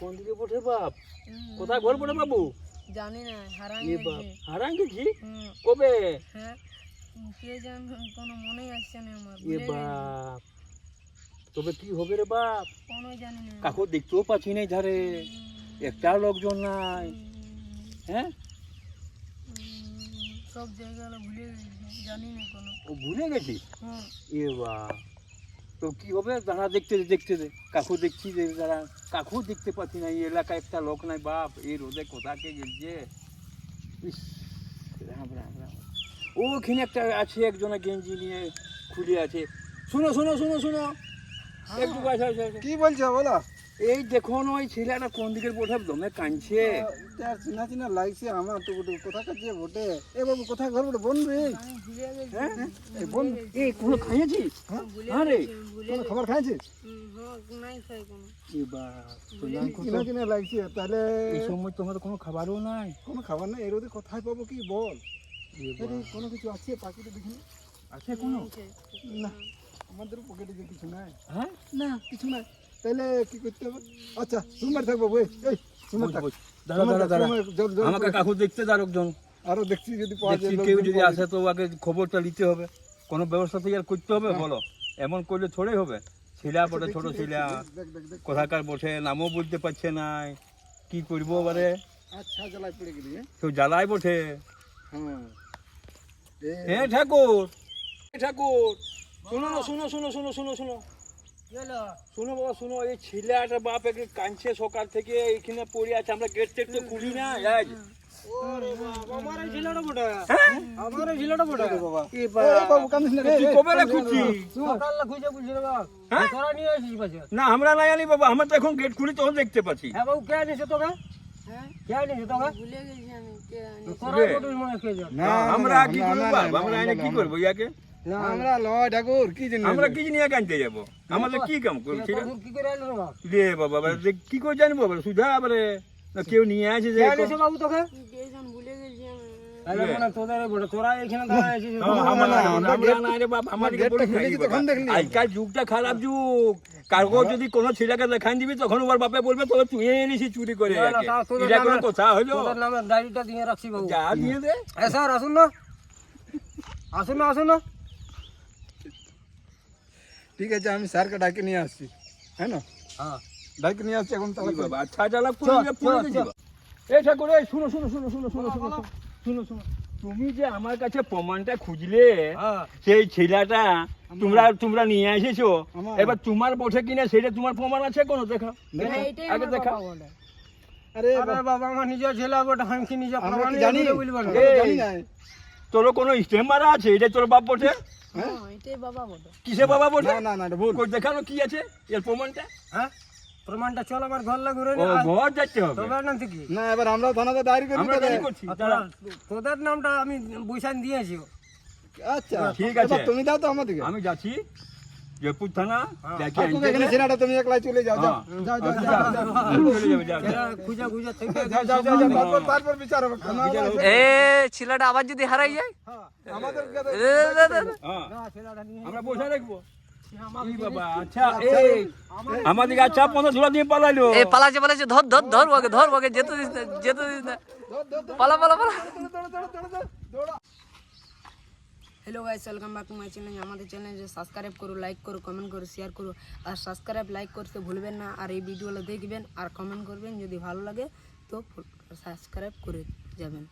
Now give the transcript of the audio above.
কোন দিকে বটে বাপ? কোথায় ঘর পড়ে বাবু? জানি না, হারান গেছি কবে? হ্যাঁ, কে জান, কোনো মনেই আসছে না আমার। বাপ, তবে কি হবে রে বাপ? কোনো জানি না, কাকু দেখতেও পাচ্ছি না ধারে, একটা লোকজন নাই। হ্যাঁ, সব জায়গা ভুলে গেছি, জানি না কোনো। ও ভুলে গেছিস? হুম। বাপ, তো কি হবে? দাঁড়া দেখতে দে কাকু দেখছি যে দাঁড়া, কাকু দেখতে পাচ্ছি না, এই এলাকায় একটা লোক নাই বাপ, এই রোদে কোথাকে গেছে। ইস, রাম রাম রাম। ওখানে একটা আছে, একজনের গেঞ্জি নিয়ে খুলে আছে। শুনো শুনো শুনো শুনো, একটু কি বলছো বলো? এই দেখো না, ওই ছেলেটা কোন দিকের বটে দমে কাঁদছে। চিনা চিনা লাগছে আমার তো, কোথাকার যে বটে। এ বাবু, কোথায় ঘর বটে? বোন রে, হ্যাঁ বোন, এই কোনো খাইয়েছিস? হ্যাঁ রে, কোনো খাবার খাইছিস? নাই খাই কোনো। চিনা চিনা লাগছে। তাহলে এই সময় তোমাদের কোনো খাবারও নাই? কোনো খাবার নাই, এর ওদের কোথায় পাবো কি বল? কোনো কিছু আছে পাখিতে দেখি? আছে কোনো? না, আমাদের পকেটে যে কিছু নাই। হ্যাঁ, না, কিছু নাই। তাহলে কি করতে হবে? আচ্ছা, সুমার থাকবো বই, এই সুমার থাক। আমাকে কাকু দেখতে দাও একজন। আরো দেখছি যদি পাওয়া যায়, কেউ যদি আসে তো আগে খবরটা নিতে হবে, কোনো ব্যবস্থা তো আর করতে হবে। বলো, এমন করলে থোড়ে হবে? ছিলা বটে, ছোট ছিলা, কোথাকার বটে, নামও বলতে পারছে না, কি করবো এবারে? আচ্ছা, জ্বালায় পড়ে গেলি। কেউ জ্বালায় বটে। হ্যাঁ, ঠাকুর ঠাকুর, শুনো না, শুনো শুনো শুনো শুনো শুনো শুনো বাবা, শুনো। এই ছেলেটা বাপ একে কাঁদছে সকাল থেকে, এখানে পড়ে আছে, আমরা গেট টেট তো খুলি না আজ। না আমরা নাই আনি বাবা, আমরা তো এখন গেট খুলি তখন দেখতে পাচ্ছি। আমরা কি করবো? আমরা এনে কি করবো ইয়াকে? আমরা লয় ঠাকুর, কি জানি আমরা কি নিয়ে কানতে যাবো? আমাদের কি কাম করছি রে বাবা? কি করে জানবো সুধা? আবারে কেউ নিয়ে আসে যে বাবু তোকে ভুলে গেছি আজকাল যুগটা খারাপ যুগ। কারো যদি কোনো ছেলেকে দেখান দিবি তখন ওর বাপে বলবে তোকে তুই এনেছি চুরি করে। এটা কোনো কথা হলো? ডায়েরিটা দিয়ে রাখছি বাবু, যা দিয়ে দে। স্যার আসুন না, আসুন না, আসুন না। ঠিক আছে, আমি স্যারকে ডাকে নিয়ে আসছি। হ্যাঁ না, হ্যাঁ ডাকে নিয়ে আসছি এখন। বাবা আচ্ছা জ্বালা এই ঠাকুর, এই শুনো শুনো শুনো শুনো শুনো শুনো শুনো শুনো, তুমি যে আমার কাছে প্রমাণটা খুঁজলে, সেই ছেলেটা তোমরা নিয়ে এসেছো, এবার তোমার বসে কিনা সেটা তোমার প্রমাণ আছে কোনো? দেখা আগে দেখা। আরে বাবা, আমার নিজের ছেলে বটে, আমি কি নিজে প্রমাণ জানি না। তোর কোনো স্টেম মারা আছে? এটা তোর বাপ বটে? এটাই বাবা বটে। কিসে বাবা বটে? না না, ভুল। কই দেখানো কি আছে এর প্রমাণটা? হ্যাঁ, প্রমাণটা চল আমার ঘর লাগে ঘুরে ও ঘর যাচ্ছে হবে না, এবার আমরা থানাতে ডায়েরি করি। আমরা কি করছি? তোদের নামটা আমি বুঝান দিয়েছি। আচ্ছা ঠিক আছে, তুমি দাও তো আমাদেরকে। আমি যাচ্ছি জয়পুর থানা, দেখে এখানে ছেলেটা তুমি একলাই চলে যাও। যাও যাও যাও তারপর বিচার হবে। এ ছেলেটা আবার যদি হারাই যায় আমাদেরকে আমরা বসে রাখবো। আচ্ছা, আমাদের আচ্ছা 15-16 দিন পালাইলো। পালাচ্ছে, ধর ওকে, যেতে দিস না। পালা। Hello guys, welcome back to my channel. আমাদের চ্যানেলে সাবস্ক্রাইব করো, লাইক করো, কমেন্ট করো, শেয়ার করো। আর সাবস্ক্রাইব লাইক করতে ভুলবেন না। আর এই ভিডিওগুলো দেখবেন আর কমেন্ট করবেন, যদি ভালো লাগে তো সাবস্ক্রাইব করে যাবেন।